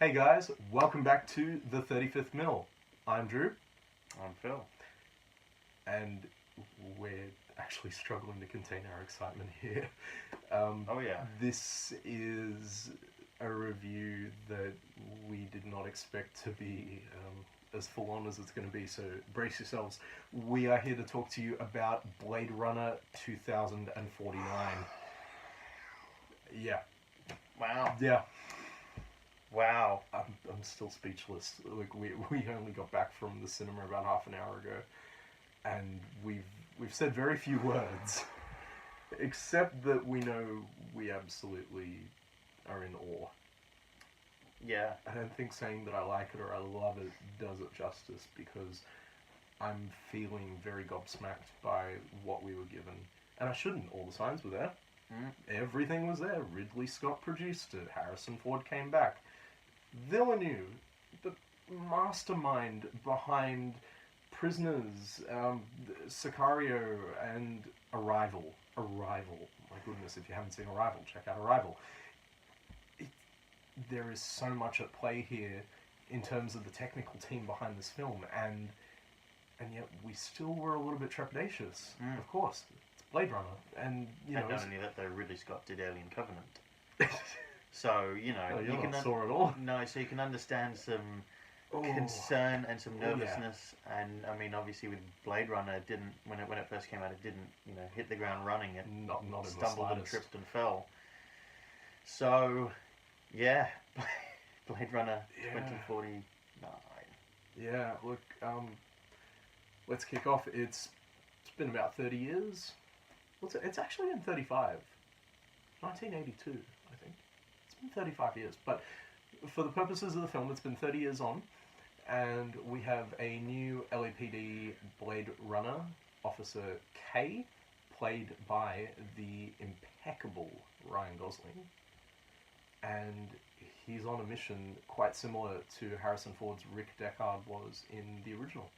Hey guys, welcome back to the 35th Mill. I'm Drew, I'm Phil. and we're actually struggling to contain our excitement here. Oh yeah. This is a review that we did not expect to be as full on as it's going to be, so brace yourselves. We are here to talk to you about Blade Runner 2049. Yeah, Wow. yeah. Wow. I'm still speechless. Like we only got back from the cinema about half an hour ago, and we've said very few words, except that we know we absolutely are in awe. Yeah. I don't think saying that I like it or I love it does it justice, because I'm feeling very gobsmacked by what we were given, and I shouldn't. All the signs were there. Everything was there. Ridley Scott produced it. Harrison Ford came back. Villeneuve, the mastermind behind Prisoners, Sicario, and Arrival. Arrival. My goodness, if you haven't seen Arrival, check out Arrival. There is so much at play here in terms of the technical team behind this film, and yet we still were a little bit trepidatious. Of course, it's Blade Runner, and you know. And not only that, though, Ridley Scott did Alien Covenant. So you know, Oh, you can saw it all. no, so you can understand some concern and some nervousness. And I mean, obviously, with Blade Runner, it didn't when it first came out, it didn't hit the ground running. It Not in the stumbled and slightest. tripped and fell. So, yeah, Blade Runner 2049. Yeah, look, let's kick off. It's been about 30 years. What's it? It's actually been 35. 1982, I think. It's been 35 years. But for the purposes of the film, it's been 30 years on. And we have a new LAPD Blade Runner, Officer K, played by the impeccable Ryan Gosling. And he's on a mission quite similar to Harrison Ford's Rick Deckard was in the original.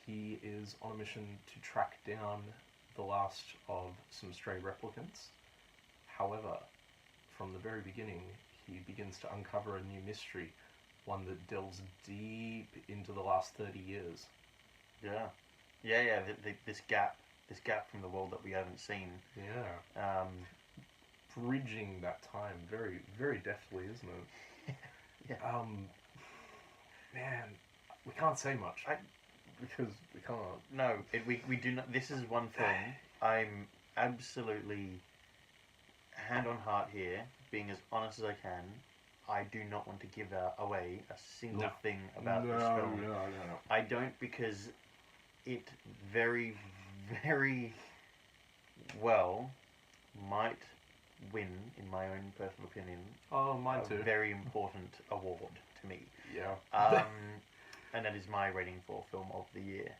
He is on a mission to track down the last of some stray replicants. However, from the very beginning, he begins to uncover a new mystery, one that delves deep into the last 30 years. Yeah. This gap from the world that we haven't seen. Yeah. Bridging that time very, very deftly, isn't it? Yeah. Man, we can't say much because we can't. No, we do not. This is one film I'm absolutely hand on heart here, being as honest as I can. I do not want to give away a single thing about this film. No. I don't, because it very, very well might win, in my own personal opinion, Oh, mine too. a very important award to me. Yeah. And that is my rating for Film of the Year.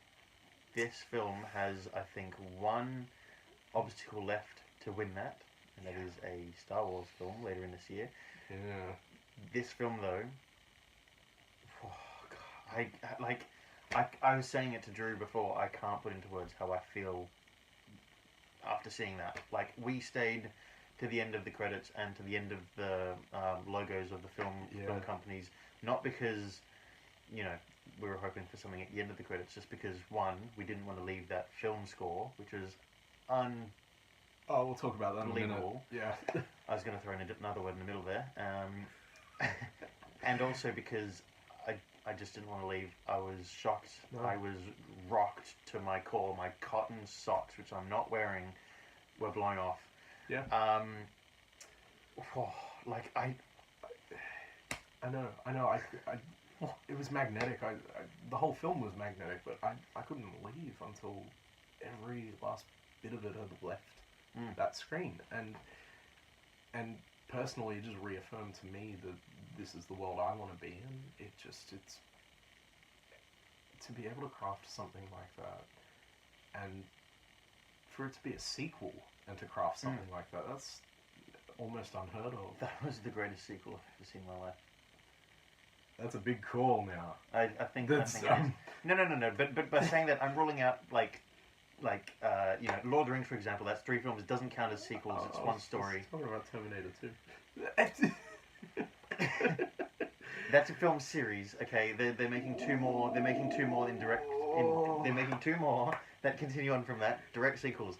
This film has, I think, one obstacle left to win that, and that is a Star Wars film later in this year. Yeah. This film, though, I was saying it to Drew before, I can't put into words how I feel after seeing that. Like, we stayed to the end of the credits and to the end of the logos of the film companies, not because, we were hoping for something at the end of the credits, just because, one, we didn't want to leave that film score, which was Oh, we'll talk about that in a minute. unbelievable. Yeah. I was going to throw in another word in the middle there. And also because I just didn't want to leave. I was shocked. No. I was rocked to my core. My cotton socks, which I'm not wearing, were blown off. Yeah. I know. It was magnetic. The whole film was magnetic, but I couldn't leave until every last bit of it had left that screen. And personally, it just reaffirmed to me that this is the world I want to be in. It's to be able to craft something like that, and for it to be a sequel and to craft something like that, that's almost unheard of. That was the greatest sequel I've ever seen in my life. That's a big call now. I think That's, it is. No. But by saying that, I'm ruling out Lord of the Rings, for example. That's 3 films. It doesn't count as sequels. It's one story. Talking about Terminator 2. That's a film series. Okay, they're making two more. They're making two more in direct. They're making two more that continue on from that direct sequels.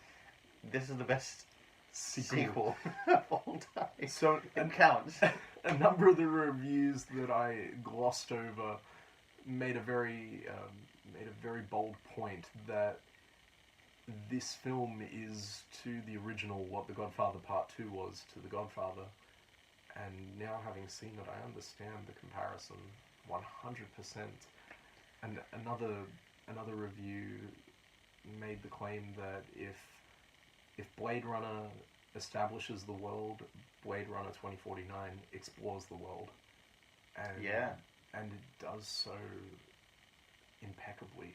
This is the best sequel of all time. So It counts. a number of the reviews that I glossed over made a very bold point that this film is to the original what The Godfather Part 2 was to The Godfather. And now having seen it, I understand the comparison 100%. And another review made the claim that if Blade Runner establishes the world, Blade Runner 2049 explores the world. And Yeah. And it does so impeccably.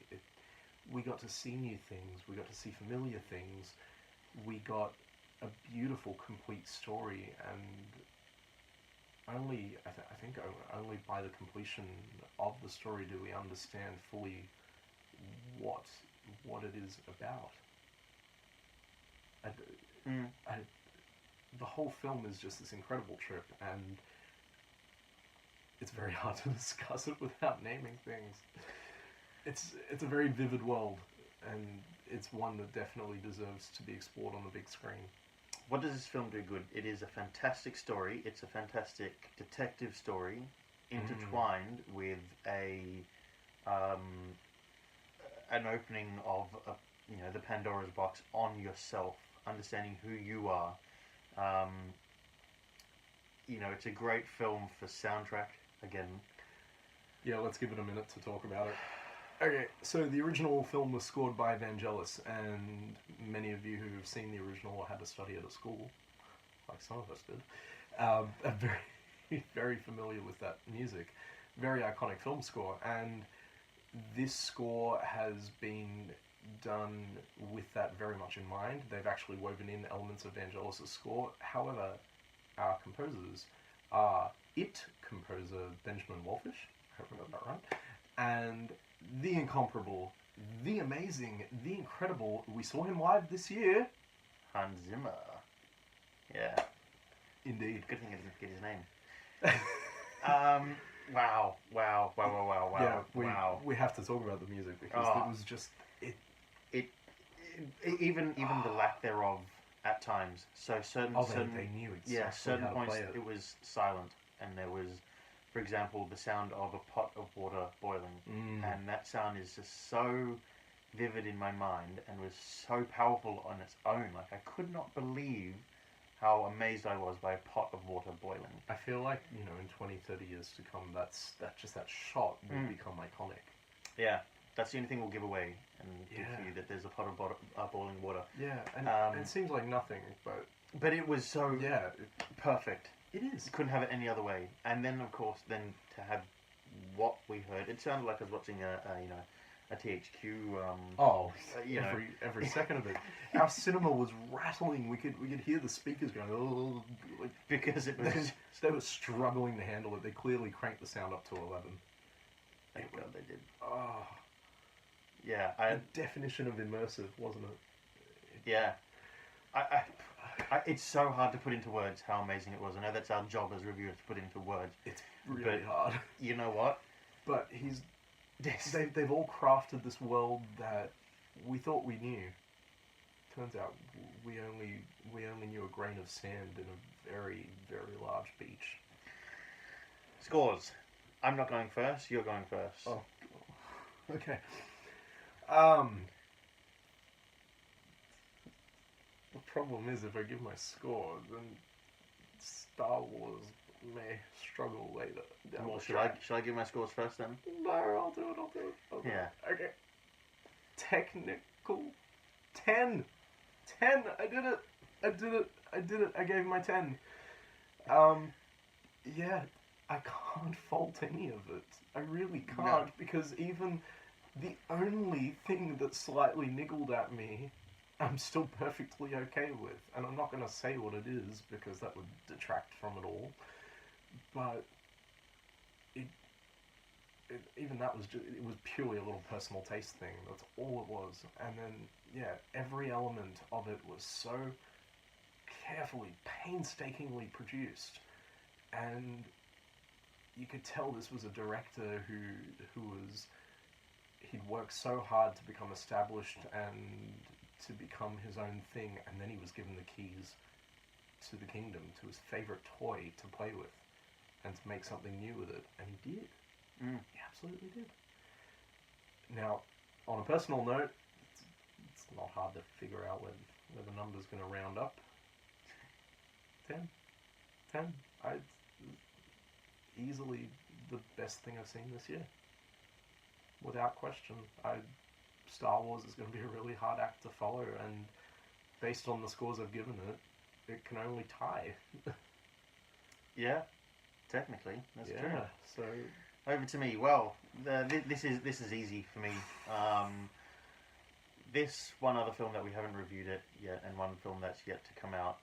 We got to see new things, we got to see familiar things, we got a beautiful, complete story, and only, I think only by the completion of the story do we understand fully what it is about. The whole film is just this incredible trip, and it's very hard to discuss it without naming things. It's a very vivid world, and it's one that definitely deserves to be explored on the big screen. What does this film do good? It is a fantastic story. It's a fantastic detective story, intertwined with an opening of the Pandora's box on yourself, understanding who you are. It's a great film for soundtrack. Again, yeah, let's give it a minute to talk about it. Okay, so the original film was scored by Vangelis, and many of you who have seen the original or had to study it at school, like some of us did, are very, very familiar with that music. Very iconic film score, and this score has been done with that very much in mind. They've actually woven in elements of Vangelis' score. However, our composers are IT composer Benjamin Wallfisch, I hope I got that right, and the incomparable, the amazing, the incredible, we saw him live this year, Hans Zimmer. Yeah. Indeed. Good thing I didn't get his name. Wow. Yeah, Wow. we have to talk about the music because it was just even the lack thereof at times. So certain they knew exactly certain how to points play it. it was silent, and there was, for example, the sound of a pot of water boiling, and that sound is just so vivid in my mind and was so powerful on its own. Like, I could not believe how amazed I was by a pot of water boiling. I feel like, in 20, 30 years to come, that shot will become iconic. Yeah, that's the only thing we'll give away and give for you, that there's a pot of boiling water. Yeah, and it seems like nothing, but it was so perfect. It is. You couldn't have it any other way. And then, of course, to have what we heard, it sounded like I was watching a THQ. Every second of it. Our cinema was rattling. We could hear the speakers going. Oh, because it was. They were struggling to handle it. They clearly cranked the sound up to 11. Thank God they did. Oh. Yeah, the definition of immersive, wasn't it? Yeah. It's so hard to put into words how amazing it was. I know that's our job as reviewers to put into words. It's really hard. You know what? But they've all crafted this world that we thought we knew. Turns out we only knew a grain of sand in a very, very large beach. Scores. I'm not going first. You're going first. Oh, okay. The problem is, if I give my score, then Star Wars may struggle later. Well, should I give my scores first then? No, I'll do it. Yeah. Okay. Technical 10. 10. I did it. I gave my 10. Yeah, I can't fault any of it. I really can't, No. because even the only thing that slightly niggled at me, I'm still perfectly okay with. And I'm not going to say what it is, because that would detract from it all. But even that was it was purely a little personal taste thing. That's all it was. And then, every element of it was so carefully, painstakingly produced. And you could tell this was a director who was he'd worked so hard to become established and to become his own thing, and then he was given the keys to the kingdom, to his favorite toy to play with, and to make something new with it, and he did. He absolutely did. Now, on a personal note, it's not hard to figure out where the number's going to round up. 10. 10. Easily the best thing I've seen this year. Without question. Star Wars is going to be a really hard act to follow, and based on the scores I've given it, it can only tie. Yeah, technically, that's true. Yeah, so... Over to me. Well, this is easy for me. This one other film that we haven't reviewed it yet, and one film that's yet to come out,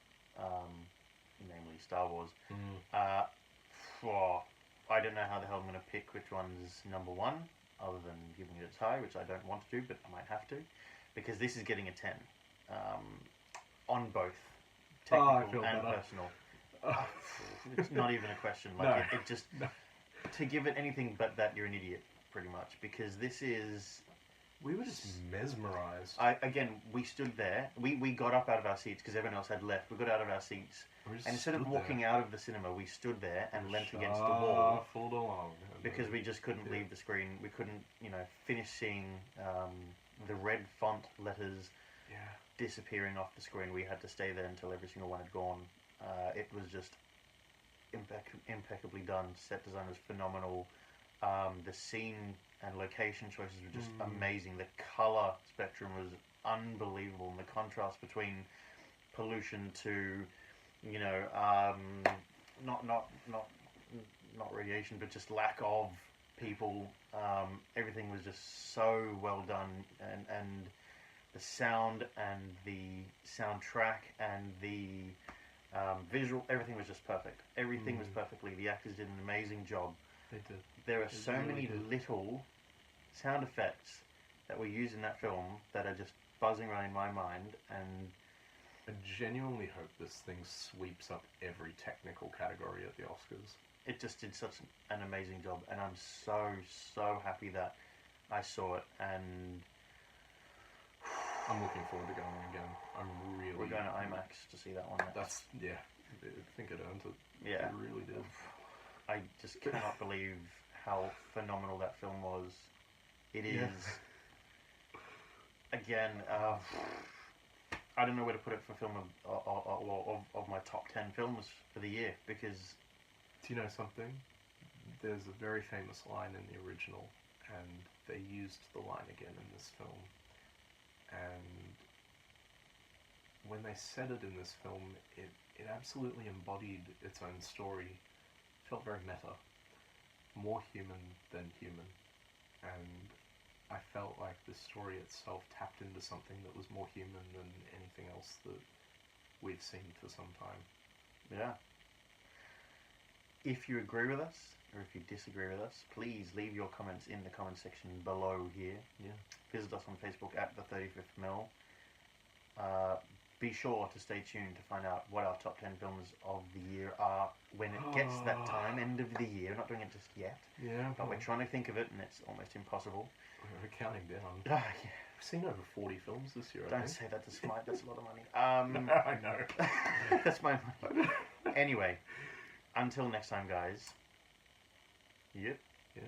namely Star Wars. I don't know how the hell I'm going to pick which one's number one, other than giving it a tie, which I don't want to do, but I might have to, because this is getting a 10 on both technical and personal. It's not even a question. Like it just to give it anything but that, you're an idiot, pretty much, because this is. We were just mesmerised. We stood there. We got up out of our seats because everyone else had left. We got out of our seats. And instead of walking out of the cinema, we stood there and leant against the wall. Shuffled along. Because we just couldn't leave the screen. We couldn't, finish seeing the red font letters disappearing off the screen. We had to stay there until every single one had gone. It was just impeccably done. Set design was phenomenal. The scene and location choices were just amazing. The colour spectrum was unbelievable, and the contrast between pollution to, not radiation, but just lack of people. Everything was just so well done, and the sound and the soundtrack and the visual, everything was just perfect. Everything was perfectly. The actors did an amazing job. They did. There are so many little sound effects that were used in that film that are just buzzing around in my mind, and I genuinely hope this thing sweeps up every technical category at the Oscars. It just did such an amazing job, and I'm so happy that I saw it, and I'm looking forward to going again. We're going to IMAX to see that one next. I think it earned it. Yeah. It really did. I just cannot believe how phenomenal that film was. It is, again, I don't know where to put it for film of my top 10 films for the year, because... Do you know something? There's a very famous line in the original, and they used the line again in this film. And when they said it in this film, it absolutely embodied its own story. It felt very meta. More human than human. And I felt like the story itself tapped into something that was more human than anything else that we've seen for some time. Yeah. If you agree with us, or if you disagree with us, please leave your comments in the comment section below here. Yeah. Visit us on Facebook at The 35th Mill. Be sure to stay tuned to find out what our top 10 films of the year are when it gets that time, end of the year. We're not doing it just yet. Yeah. But we're trying to think of it, and it's almost impossible. We're counting down. Yeah. We've seen over 40 films this year, I Don't think. say that to Smite, that's a lot of money. I know. That's my money. Anyway, until next time, guys. Yep. Yeah.